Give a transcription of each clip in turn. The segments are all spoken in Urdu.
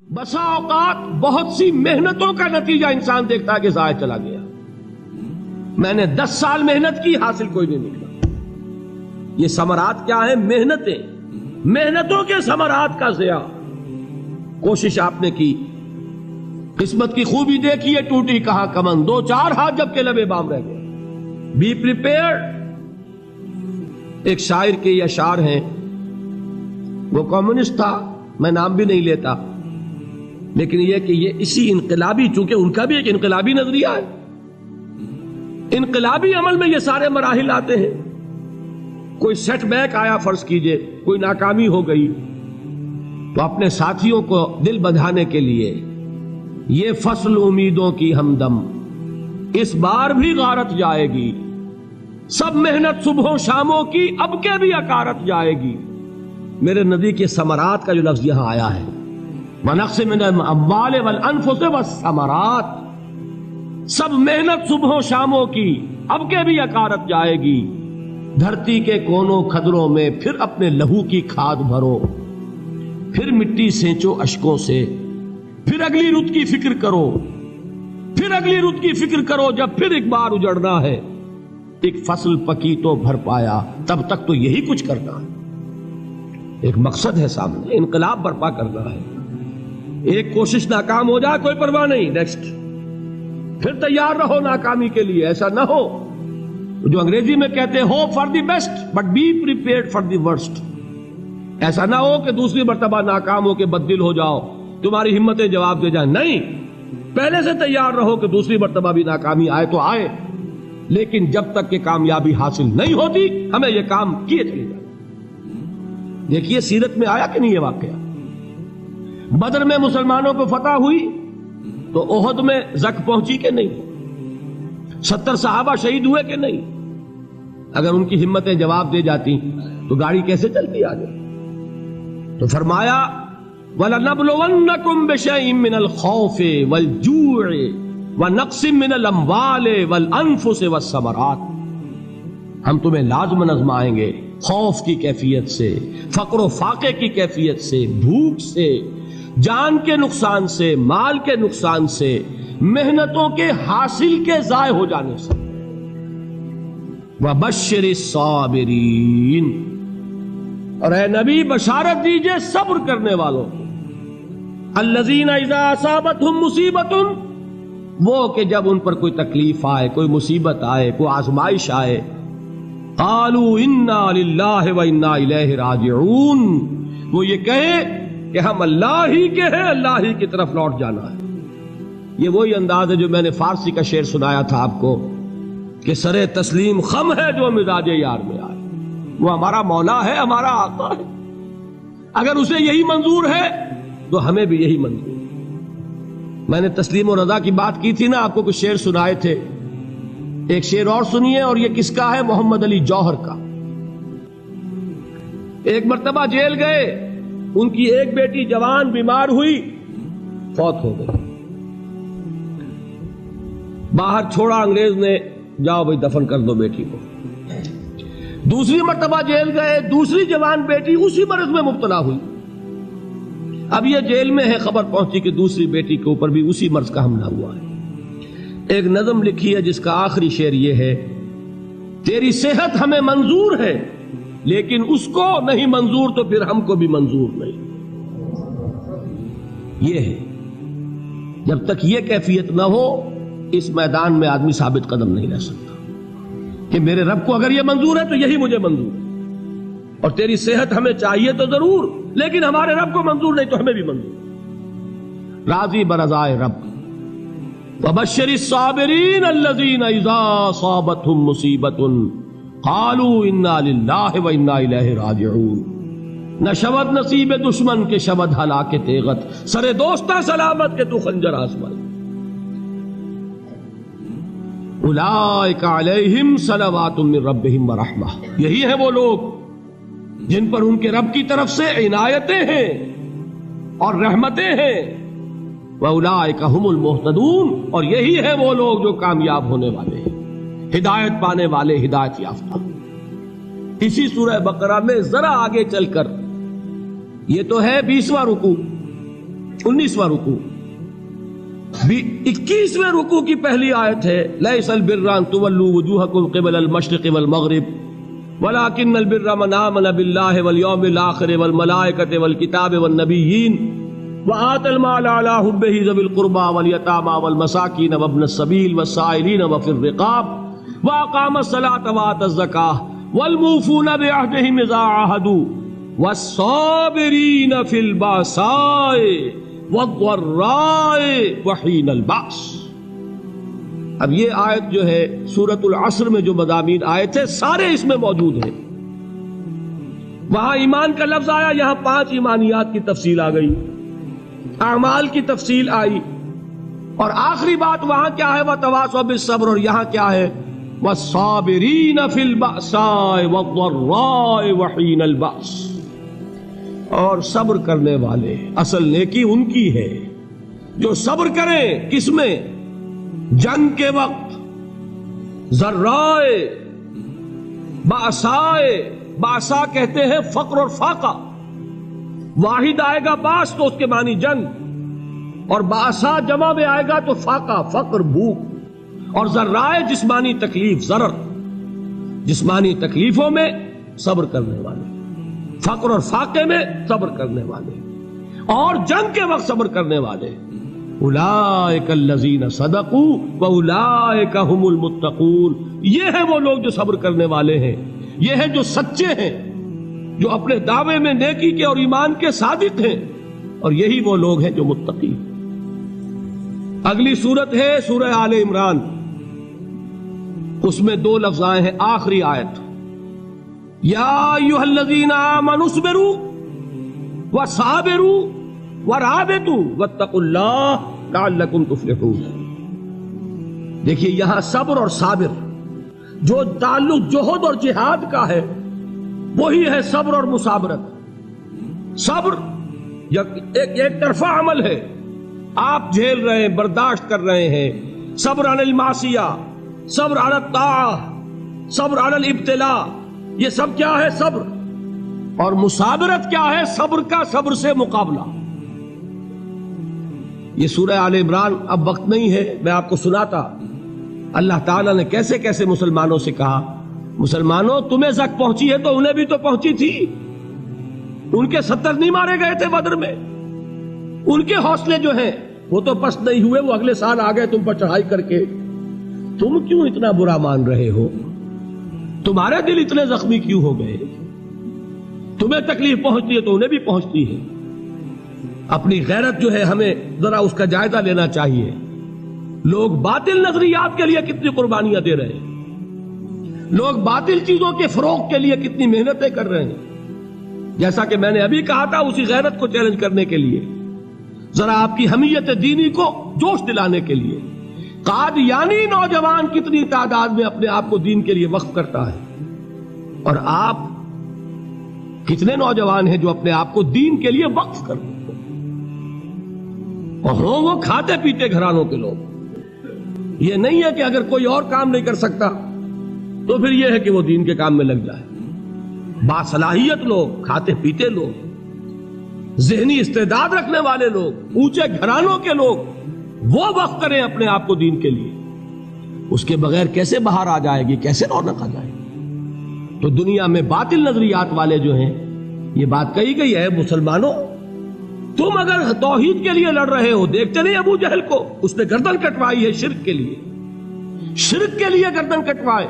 بسا اوقات بہت سی محنتوں کا نتیجہ انسان دیکھتا ہے کہ ضائع چلا گیا. میں نے 10 سال محنت کی، حاصل کوئی نہیں نکلا. یہ ثمرات کیا ہیں؟ محنتوں کے ثمرات کا ضیاع. کوشش آپ نے کی، قسمت کی خوبی دیکھی ہے، ٹوٹی کہاں کمن، 2-4 ہاتھ جب کے لبے بام رہ گئے. Be prepared. ایک شاعر کے یہ اشعار ہیں، وہ کمیونسٹ تھا، میں نام بھی نہیں لیتا، لیکن یہ کہ یہ اسی انقلابی، چونکہ ان کا بھی ایک انقلابی نظریہ ہے، انقلابی عمل میں یہ سارے مراحل آتے ہیں. کوئی سیٹ بیک آیا، فرض کیجئے کوئی ناکامی ہو گئی، تو اپنے ساتھیوں کو دل بندھانے کے لیے یہ فصل امیدوں کی ہمدم اس بار بھی غارت جائے گی، سب محنت صبحوں شاموں کی اب کے بھی اکارت جائے گی. میرے نبی کے ثمرات کا جو لفظ یہاں آیا ہے، وَنَقْصٍ مِّنَ الْأَمْوَالِ وَالْأَنفُسِ وَالثَّمَرَاتِ، سب محنت صبحوں شاموں کی اب کے بھی اکارت جائے گی. دھرتی کے کونوں کھدروں میں پھر اپنے لہو کی کھاد بھرو، پھر مٹی سینچو اشکوں سے، پھر اگلی رت کی فکر کرو، پھر اگلی رت کی فکر کرو. جب پھر ایک بار اجڑنا ہے، ایک فصل پکی تو بھر پایا، تب تک تو یہی کچھ کرنا ہے. ایک مقصد ہے سامنے، انقلاب برپا کرنا ہے. ایک کوشش ناکام ہو جائے کوئی پرواہ نہیں، نیکسٹ. پھر تیار رہو ناکامی کے لیے. ایسا نہ ہو جو انگریزی میں کہتے ہیں hope for the best but be prepared for the worst. ایسا نہ ہو کہ دوسری مرتبہ ناکام ہو کے بددل ہو جاؤ، تمہاری ہمتیں جواب دے جائیں. نہیں، پہلے سے تیار رہو کہ دوسری مرتبہ بھی ناکامی آئے تو آئے، لیکن جب تک کہ کامیابی حاصل نہیں ہوتی ہمیں یہ کام کیے چلے جائیں. دیکھیے سیرت میں آیا کہ نہیں یہ واقعہ؟ بدر میں مسلمانوں کو فتح ہوئی تو احد میں زک پہنچی کہ نہیں؟ 70 صحابہ شہید ہوئے کہ نہیں؟ اگر ان کی ہمتیں جواب دے جاتی تو گاڑی کیسے چلتی آگے؟ تو فرمایا وَلَنَبْلُوَنَّكُمْ بِشَيْءٍ مِّنَ الْخَوْفِ وَالْجُوعِ وَنَقْصٍ مِّنَ الْأَمْوَالِ وَالْأَنفُسِ وَالثَّمَرَاتِ. ہم تمہیں لازم آزمائیں گے، خوف کی کیفیت سے، فقر و فاقے کی کیفیت سے، بھوک سے، جان کے نقصان سے، مال کے نقصان سے، محنتوں کے حاصل کے ضائع ہو جانے سے. وَبَشِّرِ الصَّابِرِينَ، اور اے نبی بشارت دیجئے صبر کرنے والوں کو. الَّذِينَ إِذَا أَصَابَتْهُمْ مُصِيبَةٌ، وہ کہ جب ان پر کوئی تکلیف آئے، کوئی مصیبت آئے، کوئی آزمائش آئے، قالوا انا للہ وانا الیہ راجعون، وہ یہ کہیں کہ ہم اللہ ہی کے ہیں، اللہ ہی کی طرف لوٹ جانا ہے. یہ وہی انداز ہے جو میں نے فارسی کا شعر سنایا تھا آپ کو کہ سرے تسلیم خم ہے جو مزاج یار میں آئے. وہ ہمارا مولا ہے، ہمارا آقا ہے، اگر اسے یہی منظور ہے تو ہمیں بھی یہی منظور ہے. میں نے تسلیم و رضا کی بات کی تھی نا، آپ کو کچھ شعر سنائے تھے. ایک شعر اور سنیے، اور یہ کس کا ہے؟ محمد علی جوہر کا. ایک مرتبہ جیل گئے، ان کی ایک بیٹی جوان بیمار ہوئی، فوت ہو گئی. باہر چھوڑا انگریز نے، جاؤ بھائی دفن کر دو بیٹی کو. دوسری مرتبہ جیل گئے، دوسری جوان بیٹی اسی مرض میں مبتلا ہوئی. اب یہ جیل میں ہے، خبر پہنچی کہ دوسری بیٹی کے اوپر بھی اسی مرض کا حملہ ہوا ہے. ایک نظم لکھی ہے جس کا آخری شعر یہ ہے، تیری صحت ہمیں منظور ہے لیکن اس کو نہیں منظور تو پھر ہم کو بھی منظور نہیں. یہ ہے، جب تک یہ کیفیت نہ ہو اس میدان میں آدمی ثابت قدم نہیں رہ سکتا کہ میرے رب کو اگر یہ منظور ہے تو یہی مجھے منظور ہے، اور تیری صحت ہمیں چاہیے تو ضرور، لیکن ہمارے رب کو منظور نہیں تو ہمیں بھی منظور. راضی برضائے رب. وَبَشِّرِ الصَّابِرِينَ الَّذِينَ إِذَا أَصَابَتْهُمْ مُصِيبَةٌ قَالُوا إِنَّا لِلَّهِ وَإِنَّا إِلَيْهِ رَاجِعُونَ. نہ شود نصیب دشمن کے شود ہلاک تیغت، سر دوستہ سلامت کے تو خنجر آزمائے. اولئک علیہم صلوات من ربہم ورحمہ، یہی ہے وہ لوگ جن پر ان کے رب کی طرف سے عنایتیں ہیں اور رحمتیں ہیں. وَأُولَٰئِكَ هُمُ الْمُهْتَدُونَ، اور یہی ہے وہ لوگ جو کامیاب ہونے والے ہیں، ہدایت پانے والے، ہدایت یافتہ. اسی سورہ بقرہ میں ذرا آگے چل کر، یہ تو ہے 20واں رکوع، 19واں رکوع. 21ویں رکوع کی پہلی آیت ہے لیس البر ان تولوا وجوهکم قبل المشرق والمغرب ولكن البر من آمن بالله واليوم الآخر والملائكة والكتاب والنبيين وآتى المال على حبه ذوي القربى واليتامى والمساكين وابن السبيل والسائلين وفي الرقاب وأقام الصلاة وآتى الزكاة والموفون بعهدهم إذا عاهدوا والصابرين في البأساء والضراء وحين البأس. اب یہ آیت جو ہے سورۃ العصر میں جو مضامین آئے تھے سارے اس میں موجود ہیں. وہاں ایمان کا لفظ آیا، یہاں 5 ایمانیات کی تفصیل آ گئی، اعمال کی تفصیل آئی، اور آخری بات وہاں کیا ہے وَتَوَاصَوْا بِالصَّبْرِ، اور یہاں کیا ہے وَالصَّابِرِينَ فِي الْبَأْسَاءِ وَالضَّرَّاءِ وَحِينَ الْبَأْسِ، اور صبر کرنے والے. اصل نیکی ان کی ہے جو صبر کریں. کس میں؟ جنگ کے وقت. ذرائے باسائے، باسا کہتے ہیں فقر اور فاقہ. واحد آئے گا باس تو اس کے معنی جنگ، اور باسا جمع میں آئے گا تو فاقہ فقر بھوک. اور ذرائے جسمانی تکلیف، ضرر جسمانی تکلیفوں میں صبر کرنے والے، فقر اور فاقے میں صبر کرنے والے، اور جنگ کے وقت صبر کرنے والے. اولئک الذین صدقوا واولئک هم المتقون. یہ ہیں وہ لوگ جو صبر کرنے والے ہیں، یہ ہیں جو سچے ہیں، جو اپنے دعوے میں نیکی کے اور ایمان کے صادق ہیں، اور یہی وہ لوگ ہیں جو متقی. اگلی سورت ہے سورہ آل عمران. اس میں 2 لفظ آئے ہیں آخری آیت، یا ایھا الذین آمنوا اصبروا وصابروا ورابطوا واتقوا اللہ لعلکم تفلحون. دیکھیے یہاں صبر اور صابر جو تعلق جہد اور جہاد کا ہے وہی ہے صبر اور مصابرت. صبر ایک طرفہ عمل ہے، آپ جھیل رہے ہیں، برداشت کر رہے ہیں. صبر علی المعصیہ، صبر علی الطاعہ، صبر علی الابتلاء، یہ سب کیا ہے؟ صبر. اور مصابرت کیا ہے؟ صبر کا صبر سے مقابلہ. یہ سورہ آل عمران اب وقت نہیں ہے، میں آپ کو سناتا اللہ تعالیٰ نے کیسے کیسے مسلمانوں سے کہا. مسلمانوں تمہیں زک پہنچی ہے تو انہیں بھی تو پہنچی تھی. ان کے 70 نہیں مارے گئے تھے بدر میں؟ ان کے حوصلے جو ہیں وہ تو پست نہیں ہوئے، وہ اگلے سال آ گئے تم پر چڑھائی کر کے. تم کیوں اتنا برا مان رہے ہو؟ تمہارے دل اتنے زخمی کیوں ہو گئے؟ تمہیں تکلیف پہنچتی ہے تو انہیں بھی پہنچتی ہے. اپنی غیرت جو ہے ہمیں ذرا اس کا جائزہ لینا چاہیے. لوگ باطل نظریات کے لیے کتنی قربانیاں دے رہے ہیں، لوگ باطل چیزوں کے فروغ کے لیے کتنی محنتیں کر رہے ہیں. جیسا کہ میں نے ابھی کہا تھا، اسی غیرت کو چیلنج کرنے کے لیے، ذرا آپ کی حمیت دینی کو جوش دلانے کے لیے. قادیانی نوجوان کتنی تعداد میں اپنے آپ کو دین کے لیے وقف کرتا ہے، اور آپ کتنے نوجوان ہیں جو اپنے آپ کو دین کے لیے وقف کرتے ہیں، اور ہوں وہ کھاتے پیتے گھرانوں کے لوگ. یہ نہیں ہے کہ اگر کوئی اور کام نہیں کر سکتا تو پھر یہ ہے کہ وہ دین کے کام میں لگ جائے. باصلاحیت لوگ، کھاتے پیتے لوگ، ذہنی استعداد رکھنے والے لوگ، اونچے گھرانوں کے لوگ، وہ وقف کریں اپنے آپ کو دین کے لیے. اس کے بغیر کیسے باہر آ جائے گی، کیسے رونق آ جائے گی؟ تو دنیا میں باطل نظریات والے جو ہیں، یہ بات کہی گئی ہے مسلمانوں تم اگر توحید کے لیے لڑ رہے ہو، دیکھتے نہیں ابو جہل کو، اس نے گردن کٹوائی ہے شرک کے لیے، شرک کے لیے گردن کٹوائے،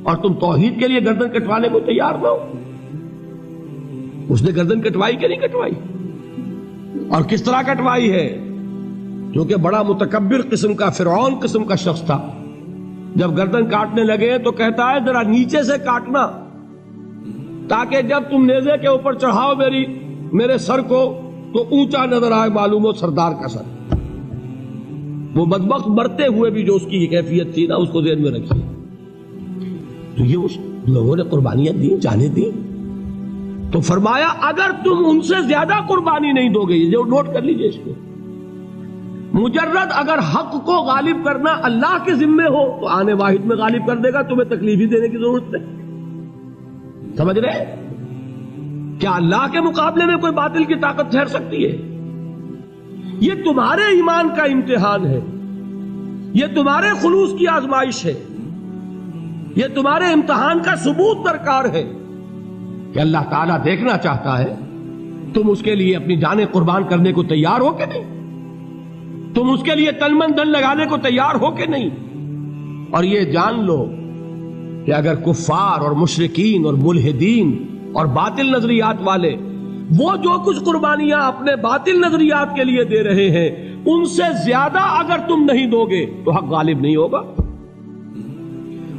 اور تم توحید کے لیے گردن کٹوانے کو تیار نہ ہو. اس نے گردن کٹوائی کہ نہیں کٹوائی؟ اور کس طرح کٹوائی ہے؟ کیونکہ بڑا متکبر قسم کا، فرعون قسم کا شخص تھا. جب گردن کاٹنے لگے تو کہتا ہے ذرا نیچے سے کاٹنا، تاکہ جب تم نیزے کے اوپر چڑھاؤ میرے سر کو تو اونچا نظر آئے، معلوم ہو سردار کا سر. وہ بدبخت مرتے ہوئے بھی جو اس کی کیفیت تھی نا، اس کو ذہن میں رکھیے. تو یہ اس لوگوں نے قربانیاں دی، جانیں دی. تو فرمایا اگر تم ان سے زیادہ قربانی نہیں دو گے، جو نوٹ کر لیجئے اس کو، مجرد اگر حق کو غالب کرنا اللہ کے ذمے ہو تو آنے واحد میں غالب کر دے گا، تمہیں تکلیف ہی دینے کی ضرورت نہیں. سمجھ رہے؟ کیا اللہ کے مقابلے میں کوئی باطل کی طاقت ٹھہر سکتی ہے؟ یہ تمہارے ایمان کا امتحان ہے، یہ تمہارے خلوص کی آزمائش ہے، یہ تمہارے امتحان کا ثبوت درکار ہے کہ اللہ تعالیٰ دیکھنا چاہتا ہے تم اس کے لیے اپنی جانیں قربان کرنے کو تیار ہو کہ نہیں، تم اس کے لیے تن من دھن لگانے کو تیار ہو کہ نہیں۔ اور یہ جان لو کہ اگر کفار اور مشرکین اور ملحدین اور باطل نظریات والے وہ جو کچھ قربانیاں اپنے باطل نظریات کے لیے دے رہے ہیں ان سے زیادہ اگر تم نہیں دو گے تو حق غالب نہیں ہوگا۔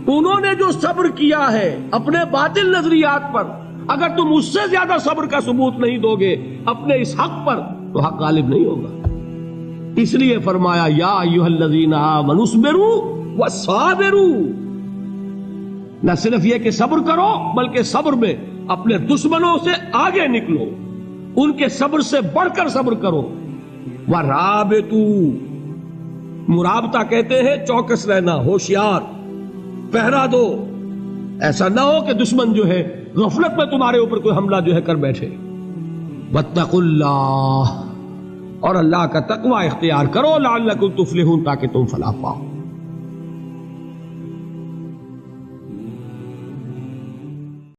انہوں نے جو صبر کیا ہے اپنے باطل نظریات پر، اگر تم اس سے زیادہ صبر کا ثبوت نہیں دو گے اپنے اس حق پر تو حق غالب نہیں ہوگا۔ اس لیے فرمایا یا ایھا الذین آمنوا اصبروا وصابروا، نہ صرف یہ کہ صبر کرو بلکہ صبر میں اپنے دشمنوں سے آگے نکلو، ان کے صبر سے بڑھ کر صبر کرو۔ ورابطوا، مرابطہ کہتے ہیں چوکس رہنا، ہوشیار، پہرا دو، ایسا نہ ہو کہ دشمن جو ہے غفلت میں تمہارے اوپر کوئی حملہ جو ہے کر بیٹھے۔ واتقوا اللہ، اور اللہ کا تقوی اختیار کرو، لعلکم تفلحون، تاکہ تم فلاح پاؤ۔